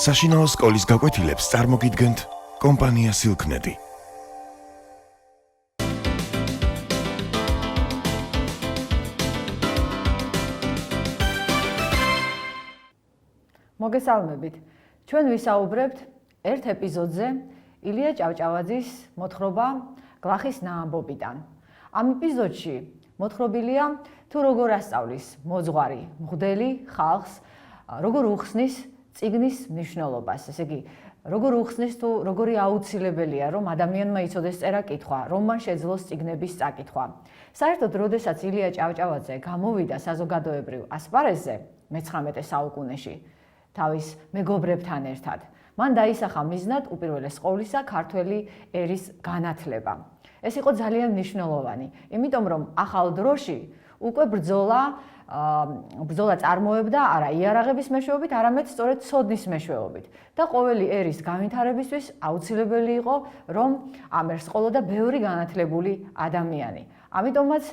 საშინაო სკოლის გაკვეთილებს წარმოგიდგენთ კომპანია სილქნედი. მოგესალმებით. ჩვენ ვისაუბრებთ ერთ ეპიზოდზე ილია ჭავჭავაძის მოთხრობა გლახის ნაამბობიდან. ამ ეპიზოდში მოთხრობილია თუ როგორ ასწავლის მოძღვარი მღვდელი ხალხს, როგორ უხსნის წიგნის მნიშვნელობას, ესე იგი, როგორ უხსნის თუ როგორი აუცილებელია, რომ ადამიანმა იცოდეს წერა-კითხვა, რომ მან შეძლოს წიგნების წაკითხვა. საერთოდ, როდესაც ილია ჭავჭავაძე გამოვიდა საზოგადოებრივ ასპარეზზე მე-19 საუკუნეში, თავის მეგობრებთან ერთად, მან დაისახა მიზნად უპირველეს ყოვლისა ქართველი ერის განათლება. ეს იყო ძალიან მნიშვნელოვანი, იმიტომ რომ ახალ დროში უკვე ბრძოლა წარმოებდა არა იარაღების მეშვეობით, არამედ სწორედ ცოდნის მეშვეობით და ყოველი ერის განვითარებისთვის აუცილებელი იყო, რომ ამ ერს ყოლოდა ბევრი განათლებული ადამიანი. ამიტომაც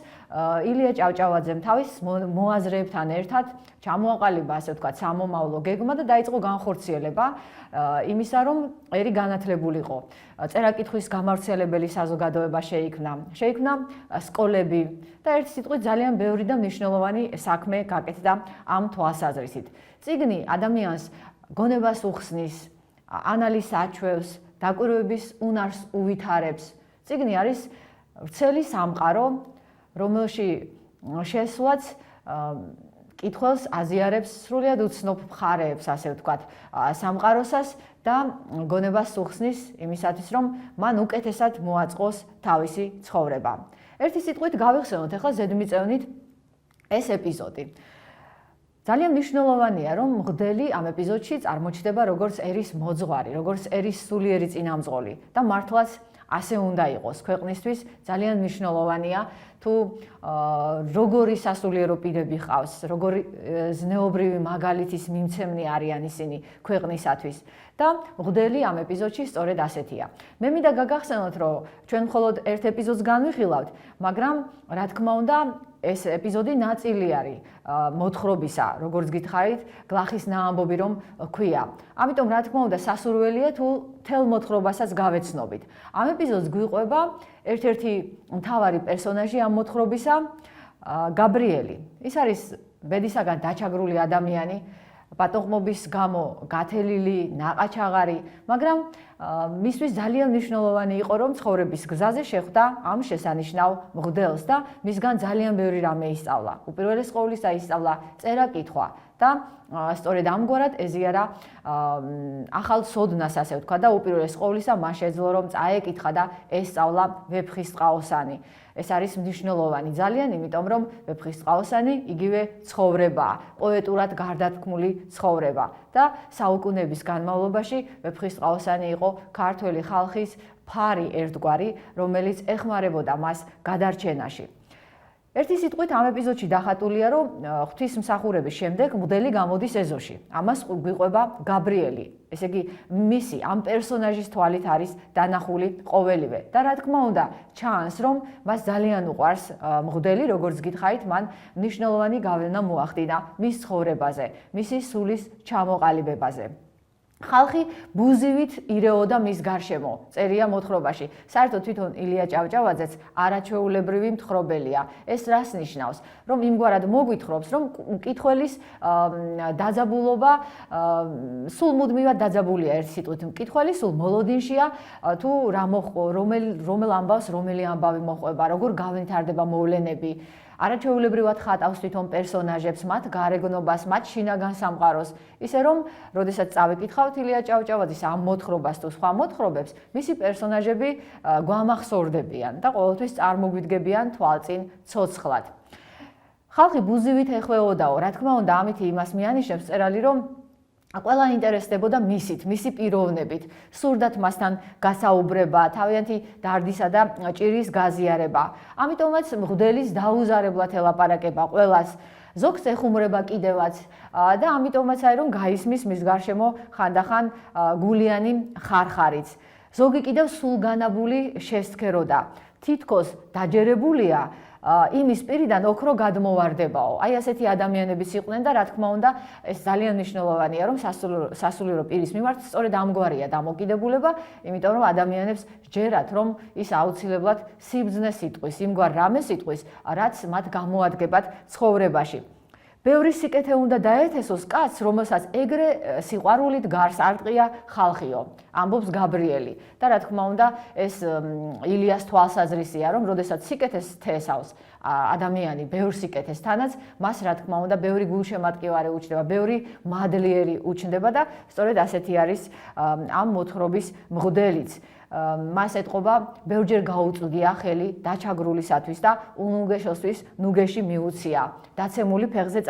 ილია ჭავჭავაძემ თავის მოაზრეებთან ერთად ჩამოაყალიბა, ასე ვთქვათ, სამომავლო გეგმა და დაიწყო განხორციელება იმისა, რომ ერი განათლებულიყო. წერა-კითხვის გამავრცელებელი საზოგადოება შეიქმნა სკოლები და ერთი სიტყვით ძალიან ბევრი და მნიშვნელოვანი საქმე გაკეთდა ამ თვალსაზრისით. წიგნი ადამიანს გონებას უხსნის, ანალიზს აჩვევს, დაკვირვების უნარს უვითარებს. წიგნი არის ვრცელი სამყარო, რომელში შესვლაც კითხველს აზიარებს სრულიად უცნობ მხარეებს, ასე ვთქვათ, სამყაროსას და გონებას უხსნის იმისათვის, რომ მან უკეთესად მოაწყოს თავისი ცხოვრება. ერთი სიტყვით გავიხსენოთ ახლა ზედმიწევნით ეს ეპიზოდი. ძალიან მნიშვნელოვანია, რომ მღვდელი ამ ეპიზოდში წარმოჩნდება როგორც ერის მოძღვარი, როგორც ერის სულიერი წინამძღოლი და მართლაც ასე უნდა იყოს. ქვეყნისთვის ძალიან მნიშვნელოვანია თუ როგორი სასულიერო პირები ყავს, როგორი ზნეობრივი მაგალითის მიმცემნი არიან ისინი ქვეყნისათვის და მღვდელი ამ ეპიზოდში სწორედ ასეთია. მე მინდა გაგახსენოთ, რომ ჩვენ მხოლოდ ერთ ეპიზოდს განვიხილავთ, მაგრამ რა თქმა უნდა ეს ეპიზოდი ნაწილი არის მოთხრობისა, როგორც გითხარით, გლახის ნაამბობი რომ ქვია. ამიტომ რა თქმა უნდა სასურველია თუ თელ მოთხრობასაც გავეცნობით. ამ ეპიზოდს გვიყვება ერთ-ერთი მთავარი პერსონაჟი ამ მოთხრობისა, გაბრიელი. ის არის ბედისაგან დაჩაგრული ადამიანი, პატოყმობის გამო გათელილი, ნაყაჩაღარი, მაგრამ მისთვის ძალიან მნიშვნელოვანი იყო, რომ ცხოვრების გზაზე შეხვდა ამ შესანიშნავ მღვდელს და მისგან ძალიან ბევრი რამე ისწავლა. უპირველეს ყოვლისა ისწავლა წერა-კითხვა და სწორედ ამგვარად ეზიარა ახალ სოდნას, ასე ვთქვათ, და უპირველეს ყოვლისა მან შეძლო რომ წაეკითხა და ესწავლა ვეფხისტყაოსანი. ეს არის მნიშვნელოვანი ძალიან, იმიტომ რომ ვეფხისტყაოსანი იგივე ცხოვრებაა, პოეტურად გარდათქმული ცხოვრება და საუკუნეების განმავლობაში ვეფხისტყაოსანი იყო ქართველი ხალხის ფარი ერთგვარი, რომელიც ეხმარებოდა მას გადარჩენაში. ერთი სიტყვით ამ ეპიზოდში დახატულია, რომ ღვთისმსახურების შემდეგ მღვდელი გამოდის ეზოში. ამას გვიყვება გაბრიელი. ესე იგი, მისი ამ პერსონაჟის თვალით არის დანახული ყოველივე. და რა თქმა უნდა, ჩანს, რომ მას ძალიან უყვარს მღვდელი, როგორც გითხარით, მან მნიშვნელოვანი გავლენა მოახდინა მის ცხოვრებაზე, მისი სულის ჩამოყალიბებაზე. ხალხი ბუზივით ირეოდა მის გარშემო, წერია მოთხრობაში. საერთოდ თვითონ ილია ჭავჭავაძეც არაჩვეულებრივი მთხრობელია. ეს რას ნიშნავს? რომ იმგვარად მოგვითხრობს, რომ მკითხველის დაძაბულობა სულ მუდმივად დაძაბულია ერთ სიტყვით. მკითხველი სულ მოლოდინშია, თუ რა მოხდა, რომელ ამბავს რომელი ამბავი მოყვება, როგორ განვითარდება მოვლენები. არაჩვეულებრივად ხატავს თვითონ პერსონაჟებს, მათ გარეგნობას, მათ შინაგან სამყაროს, ისე რომ, როდესაც წავიკითხავთ ილია ჭავჭავაძის ამ მოთხრობას თუ სხვა მოთხრობებს, მისი პერსონაჟები გვამახსოვრდებიან და ყოველთვის წარმოგვიდგებიან თვალწინ ცოცხლად. ხალხი ბუზივით ეხვეოდაო, რა თქმა უნდა, ამით იმას მიანიშნებს მწერალი, რომ ყველა ინტერესდებოდა მისი პიროვნებით, სურდათ მასთან გასაუბრება, თავიანთი დარდისა და ჭირის გაზიარება. ამიტომაც მღვდელის დაუზარებლად ელაპარაკება ყველას, ზოგს ეხუმრება კიდევაც და ამიტომაც არის რომ გაისმის მის გარშემო ხანდახან გულიანი ხარხარიც. ზოგი კიდევ სულგანაბული შესცქეროდა. თითქოს დაჯერებულია იმის პირიდან ოქრო გადმოვარდებაო. აი ასეთი ადამიანებიც იყვნენ და რა თქმა უნდა, ეს ძალიან მნიშვნელოვანია, რომ სასულიერო პირის მიმართ სწორედ ამგვარია დამოკიდებულება, იმიტომ რომ ადამიანებს ჯერათ, რომ ის აუცილებლად სიბრძნეს იტყვის, იმგვარ რამეს იტყვის, რაც მათ გამოადგებათ ცხოვრებაში. ბევრი სიკეთე უნდა დაეთესოს კაცს, რომელსაც ეგრე სიყვარულით გარს არტყია ხალხიო, ამბობს გაბრიელი. და რა თქმა უნდა, ეს ილიას თვალსაზრისია, რომ როდესაც სიკეთეს თესავს ადამიანი ბევრ სიკეთესთანაც, მას რა თქმა უნდა, ბევრი გულშემატკივარი უჩნდება, ბევრი მადლიერი უჩნდება და სწორედ ასეთი არის ამ მოთხრობის მღვდელიც. მას ეტყობა ბევრჯერ გაუწვდია ხელი დაჩაგრულისათვის და უნუგეშოსთვის ნუგეში მიუცია, დაცემული ფეხზე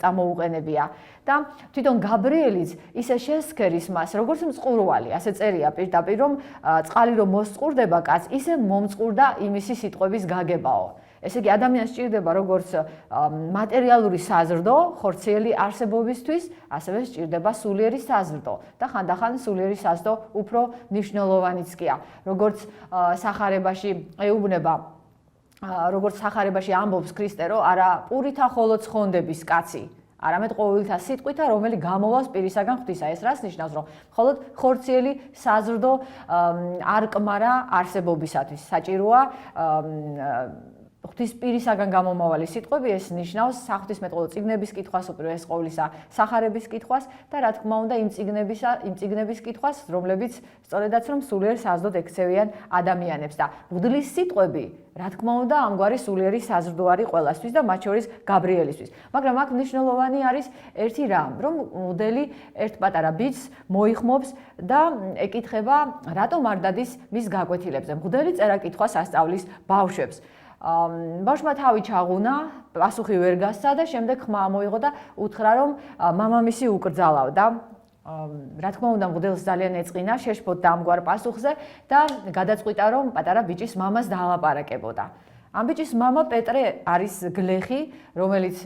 წამოუყენებია და თვითონ გაბრიელიც ისე შესქერის მას, როგორც მწყურვალი, ასე წერია პირდაპირ, რომ წყალი რომ მოსწყურდება კაცს, ისე მომწყურდა იმისი სიტყვების გაგებაო. ესე იგი, ადამიანს სჭირდება როგორც მატერიალური საზრდო, ხორციელი არსებობისთვის, ასევე სჭირდება სულიერი საზრდო და ხანდახან სულიერი საზრდო უფრო მნიშვნელოვანიც კია. როგორც სახარებაში ეუბნება, როგორც სახარებაში ამბობს ქრისტე, რომ არა პურითა ხოლო ცხონდების კაცი, არამედ ყოველთა სიტყვითა, რომელი გამოვალს პირისაგან ღვთისა. ეს რას ნიშნავს, რომ მხოლოდ ხორციელი საზრდო არ კმარა არსებობისათვის. საჭიროა ღვთის პირისაგან გამომავალი სიტყვები, ეს ნიშნავს საღვთისმეტყველო წიგნების კითხვას, უპირველეს ყოვლისა სახარების კითხვას და რა თქმა უნდა იმ წიგნების კითხვას, რომლებიც სწორედაც რომ სულიერ საზრდოდ ექცევიან ადამიანებს და მღვდლის სიტყვები, რა თქმა უნდა, ამგვარი სულიერი საზრდო არის ყველასთვის და მათ შორის გაბრიელისთვის. მაგრამ აქ მნიშვნელოვანი არის ერთი რამ, რომ მღვდელი ერთ პატარა ბიჭს მოიხმობს და ეკითხება, რატომ არ დადის მის გაკვეთილებზე. მღვდელი წერა-კითხვას ასწავლის ბავშვებს. ბავშვმა თავი ჩაღუნა, პასუხი ვერ გასცა და შემდეგ ხმა მოიღო და უთხრა, რომ მამამისი უკრძალავდა. რა თქმა უნდა, მღვდელს ძალიან ეწყინა, შეშფოთდა ამგვარ პასუხზე და გადაწყვიტა, რომ პატარა ბიჭის მამას დაალაპარაკებოდა. ამ ბიჭის მამა პეტრე არის გლეხი, რომელიც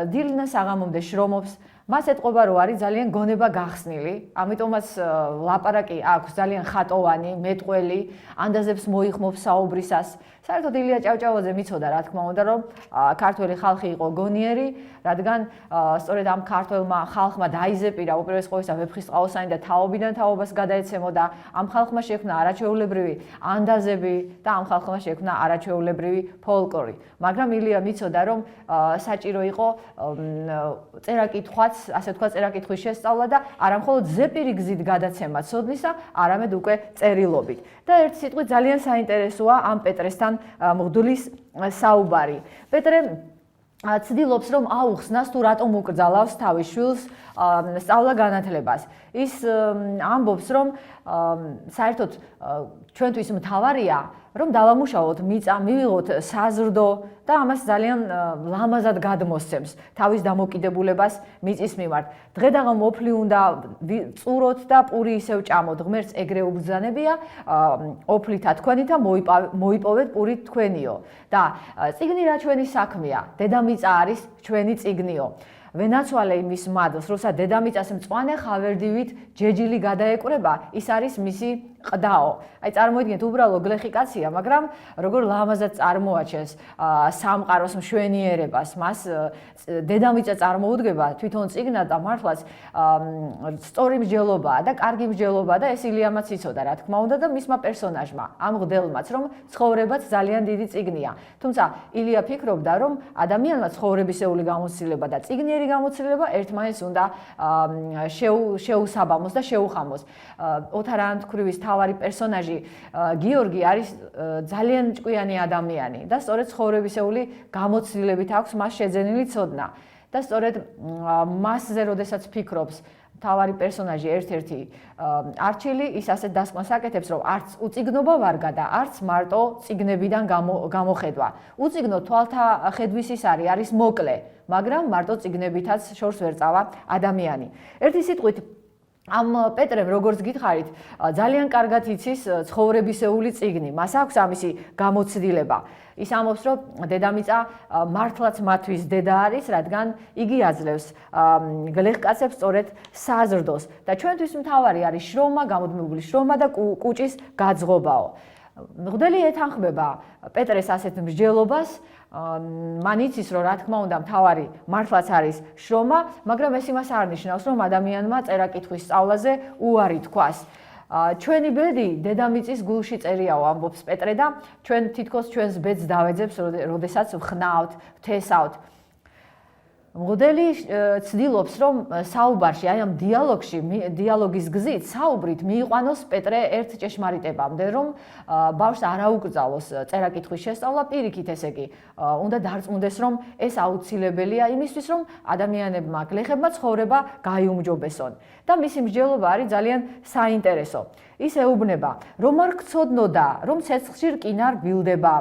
დილიდან საღამომდე შრომობს. მას ეტყობა, რომ არის ძალიან გონება გახსნილი, ამიტომაც ლაპარაკი აქვს ძალიან ხატოვანი, მეტყველი, ანდაზებს მოიხმობს საუბრისას. საერთოდ ილია ჭავჭავაძე მიცოდა, რა თქმა უნდა, რომ ქართველი ხალხი იყო გონიერი, რადგან სწორედ ამ ქართველმა ხალხმა დაიზეპირა უპირველეს ყოვლისა ვეფხისტყაოსანი და თაობიდან თაობას გადაეცემოდა. ამ ხალხმა შექმნა არაჩვეულებრივი ანდაზები და ამ ხალხმა შექმნა არაჩვეულებრივი ფოლკლორი. მაგრამ ილია მიცოდა, რომ საჭირო იყო წერა-კითხვაც, ასე თქვა, წერა-კითხვის შესწავლა და არა მხოლოდ ზეპირი გზით გადაცემა ცოდნისა, არამედ უკვე წერილობით. და ერთ სიტყვით ძალიან საინტერესოა ამ პეტრესთან მღვდლის საუბარი. პეტრე ცდილობს, რომ აუხსნას თუ რატომ უკრძალავს თავის შვილს სწავლა-განათლებას. ის ამბობს, რომ საერთოდ ჩვენთვის მთავარია, რომ დავამუშავოთ მიწა, მივიღოთ საზრდო და ამას ძალიან ლამაზად გადმოსცემს თავის დამოკიდებულებას მიწის მიმართ. დღედაღამ ოფლი უნდა წუროთ და პური ისევ ჭამოთ. ღმერთს ეგრე უბრძანებია, ოფლითა თქვენითა მოიპოვეთ პური თქვენიო. და წიგნი რა ჩვენი საქმეა? დედამიწა არის ჩვენი წიგნიო. ვენაცვალე იმის მადლს, როცა დედამიწას მწვანე ხავერდივით ჯეჯილი გადაეკვრება, ის არის მისი ყდაო. აი წარმოიდგინეთ, უბრალო გლეხი კაცია, მაგრამ როგორ ლამაზად წარმოაჩენს სამყაროს მშვენიერებას, მას დედამიწა წარმოუდგება თვითონ წიგნად და მართლაც სწორი მსჯელობაა და კარგი მსჯელობაა და ეს ილიამაც იცოდა, რა თქმა უნდა და მისმა პერსონაჟმა, ამ მღვდელმაც, რომ ცხოვრებაც ძალიან დიდი წიგნია. თუმცა ილია ფიქრობდა, რომ ადამიანმა ცხოვრებისეული გამოცდილება და წიგნიერი გამოცდილება ერთმანეთს უნდა შეუსაბამოს და შეუხამოს. ოთარ ანთქვრივის თავარი პერსონაჟი გიორგი არის ძალიან ჭკვიანი ადამიანი და სწორედ ცხოვრებისეული გამოცდილებით აქვს მას შეძენილი ცოდნა. და სწორედ მასზე როდესაც ფიქრობს თავარი პერსონაჟი ერთ-ერთი არჩილი, ის ასეთ დასკვნას აკეთებს, რომ არც უწიგნობა ვარ გადა, არც მარტო წიგნებიდან გამოხედვა. უწიგნო თვალთა ხედვისის არის მოკლე, მაგრამ მარტო წიგნებითაც შორს ვერ წავა ადამიანი. ერთი სიტყვით ამ პეტრემ, როგორც გითხარით, ძალიან კარგად იცის ცხოვრებისეული წიგნი. მას აქვს ამისი გამოცდილება. ის ამბობს, რომ დედამიწა მართლაც მათთვის დედა არის, რადგან იგი აძლევს გლეხკაცებს სწორედ საზრდოს და ჩვენთვის მთავარი არის შრომა, გამუდმებული შრომა და კუჭის გაძღობაო. მღვდელი ეთანხმება პეტრეს ასეთ მსჯელობას მან იცის, რომ რა თქმა უნდა მთავარი მართლაც არის შრომა, მაგრამ ეს იმას არ ნიშნავს, რომ ადამიანმა წერა-კითხვის სწავლაზე უარი თქვას. ჩვენი ბედი დედამიწის გულში წერიაო, ამბობს პეტრე და ჩვენ თითქოს ჩვენს ბედს დავეძებს, როდესაც ვხნავთ, ვთესავთ. მოდელი ცდილობს, რომ საუბარში, აი ამ დიალოგში, დიალოგის გზით საუბრით მიიყვანოს პეტრე ერთ ჭეშმარიტებამდე, რომ ბავშვს არ აუკრძალოს წერა-კითხვის შესწავლა, პირიქით ესე იგი, უნდა დარწმუნდეს, რომ ეს აუცილებელია იმისთვის, რომ ადამიანებმა, გლეხებმა ცხოვრება გაიუმჯობესონ. და მისი მსჯელობა არის ძალიან საინტერესო. ის ეუბნება, რომ არ გცოდნოდა, რომ ცეცხლში რკინა რბილდება,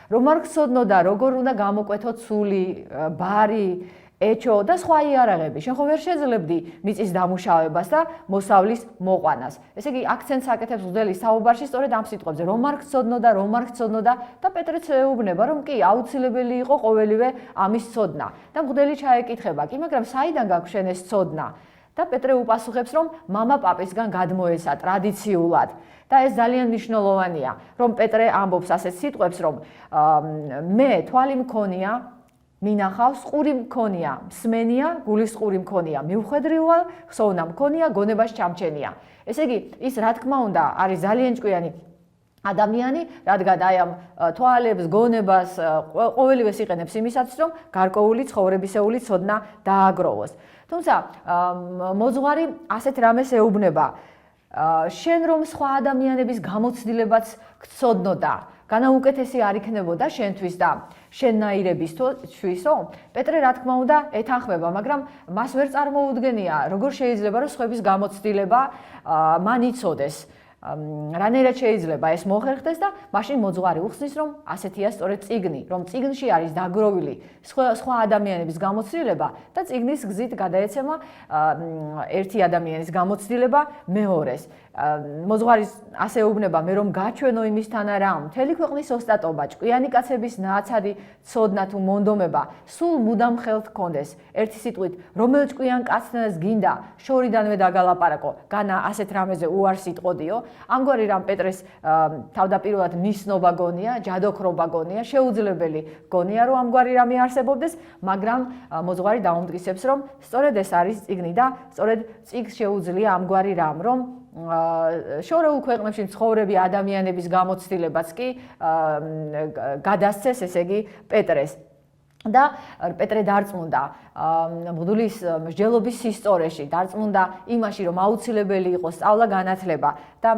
რომ არ გცოდნოდა, როგორ უნდა გამოკვეთოთ სული, ბარი, ეჩო და სხვა იარაღები. შენ ხო ვერ შეძლებდი მიწის დამუშავებას და მოსავლის მოყვანას. ესე იგი, აქცენტს აკეთებს მღვდელი საუბარში სწორედ ამ სიტყვებზე, რომ არ გცოდნოდა და პეტრეც ეუბნება, რომ კი, აუცილებელი იყო ყოველივე ამის ცოდნა. და მღვდელი ჩაეკითხება, კი, მაგრამ საიდან გაქვს შენ ეს ცოდნა? და პეტრე უპასუხებს, რომ მამა პაპისგან გადმოესა ტრადიციულად. და ეს ძალიან მნიშვნელოვანია, რომ პეტრე ამბობს ასეთ სიტყვებს, რომ მე თვალი მქონია, მინახავს, ყური მქონია, მსმენია, გულის ყური მქონია, მივხვედრი ვალ, ხსოვნა მქონია, გონებას ჩამჩენია. ესე იგი, ის რა თქმა უნდა არის ძალიან ჭკვიანი ადამიანი, რადგან აი ამ თვალებს, გონებას, ყოველივეს იყენებს იმისათვის, რომ გარკვეული ცხოვრებისეული ცოდნა დააგროვოს. თუმცა მოძღვარი ასეთ რამეს ეუბნება, შენ რომ სხვა ადამიანების გამოცდილებაც გცოდნოდა, განაუკეთესი არ იქნებოდა შენთვის და შენნაირებისთვისო, პეტრე რა თქმა უნდა ეთანხმება, მაგრამ მას ვერ წარმოუდგენია, როგორ შეიძლება რომ სხვების გამოცდილება მან იცოდეს. რანაირად შეიძლება ეს მოხერხდეს და მაშინ მოძღვარი უხსნის, რომ ასეთია სწორედ წიგნი, რომ წიგნში არის დაგროვილი სხვა ადამიანების გამოცდილება და წიგნის გზით გადაეცემა ერთი ადამიანის გამოცდილება მეორეს. მოძღვარი ასე ეუბნება, მე რომ გაჩვენო იმისთან რა, მთელი ქვეყნის ოსტატობა, ჭკვიანი კაცების ნააცადი ცოდნა თუ მონდომება, სულ მუდამ ხელთ გქონდეს. ერთი სიტყვით, რომელ ჭკვიან კაცთანაც გინდა შორიდანვე დაგალაპარაკო, განა ასეთ რამეზე უარს იტყოდიო. ამგვარი რამ პეტრეს თავდაპირველად მისნობა გონია, ჯადოქრობა გონია, შეუძლებელი გონია, რომ ამგვარი რამე არსებობდეს, მაგრამ მოძღვარი დაუმტკიცებს, რომ სწორედ ეს არის წიგნი და სწორედ წიგნს შეუძლია ამგვარი რამ, რომ შორეულ ქვეყნებში მცხოვრები ადამიანების გამოცდილებაც კი გადასცეს, ესე იგი, პეტრეს. და პეტრე დარწმუნდა მღვდლის მსჯელობის სისტორეში, დარწმუნდა იმაში, რომ აუცილებელი იყო სწავლა განათლება და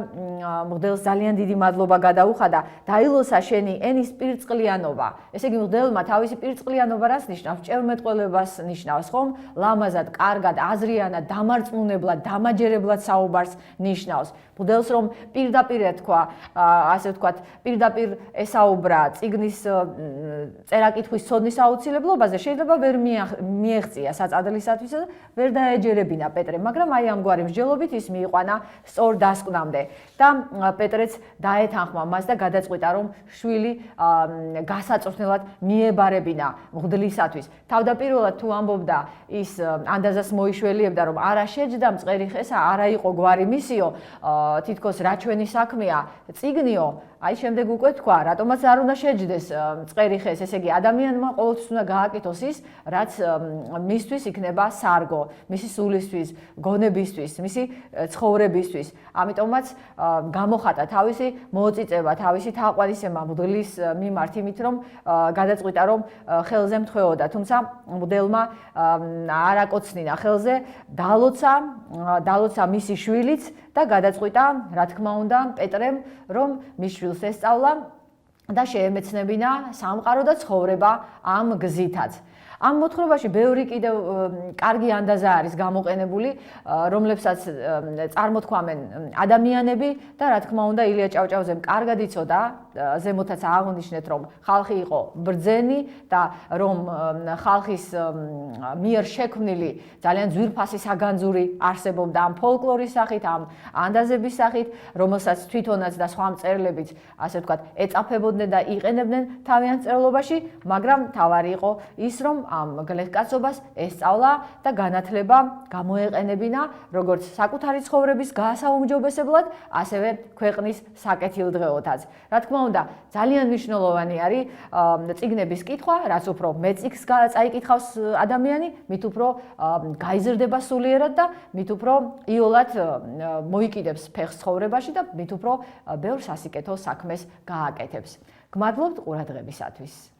მღვდელს ძალიან დიდი მადლობა გადაუხადა, დაილოსა შენი ენის პირწყლიანობა. ესე იგი, მღვდელმა თავისი პირწყლიანობა რას ნიშნავს? ჭევრმეტყველებას ნიშნავს, ხომ? ლამაზად, კარგად, აზრიანად, დამარწმუნებლად, დამაჯერებლად საუბარს ნიშნავს. მღვდელს რომ პირდაპირ თქვა, ასე ვთქვათ, პირდაპირ ესაუბრა წიგნის წერა-კითხვის ცოდნის აუცილებლობაზე, შეიძლება ვერ მიეღწია საწადლისათვის და ვერ დაეჯერებინა პეტრე, მაგრამ აი ამგვარი მსჯელობით ის მიიყვანა სწორ დასკვნამდე და პეტრეც დაეთანხმა მას და გადაწყვიტა, რომ შვილი გასაწვრთნელად მიებარებინა მღვდლისათვის. თავდაპირველად თუ ამბობდა ის ანდაზას მოიშველიებდა, რომ არა შეჯდა მწყერი ხესა, არა იყო გვარი მისიო, თითქოს რა ჩვენი საქმეა, წიგნიო, აი შემდეგ უკვე თქვა, რატომაც არ უნდა შეჯდეს მწყერი ხეს, ესე იგი ადამიანმა ყოველთვის უნდა გააკეთოს ის, რაც მისთვის იქნება სარგო, მისი სულისთვის, გონებისთვის, მისი ცხოვრებისთვის. ამიტომაც გამოხატა თავისი მოწიწება, თავისი თაყვანისება მღვდლის მიმართ იმით, რომ გადაწყვიტა, რომ ხელზე მთხვეოდა, თუმცა მღვდელმა არ აკოცნინა ხელზე, დალოცა მისი შვილიც და გადაწყვიტა, რა თქმა უნდა, პეტრემ, რომ მის შვილს ესწავლა და შეემეცნებინა სამყარო და ცხოვრება ამ გზითაც. ამ მოთხრობაში ბევრი კიდევ კარგი ანდაზა არის გამოყენებული, რომლებსაც წარმოთქვამენ ადამიანები და რა თქმა უნდა ილია ჭავჭავაძემ კარგად იცოდა, ზემოთაც აღნიშნეთ, რომ ხალხი იყო ბრძენი და რომ ხალხის მიერ შექმნილი ძალიან ძვირფასი საგანძური არსებობდა ამ ფოლკლორის სახით, ამ ანდაზების სახით, რომელსაც თვითონაც და სხვა მწერლებიც, ასე ვთქვათ, ეწაფებოდნენ და იყენებდნენ თავიანთ წერლობაში, მაგრამ თავარი იყო ის, რომ ამ გლეხკაცობას ესწავლა და განათლება გამოეყენებინა როგორც საკუთარი ცხოვრების გაასაუმჯობესებლად, ასევე ქვეყნის საკეთილდღეოდაც. რა თქმა უნდა, ძალიან მნიშვნელოვანი არის წიგნების კითხვა, რაც უფრო მეწიგს წაიკითხავს ადამიანი, მით უფრო გაიზრდება სულიერად და მით უფრო იოლად მოიკიდებს ფეხს ცხოვრებაში და მით უფრო ბევრ სასიკეთო საქმეს გააკეთებს. გმადლობთ ყურადღებისათვის.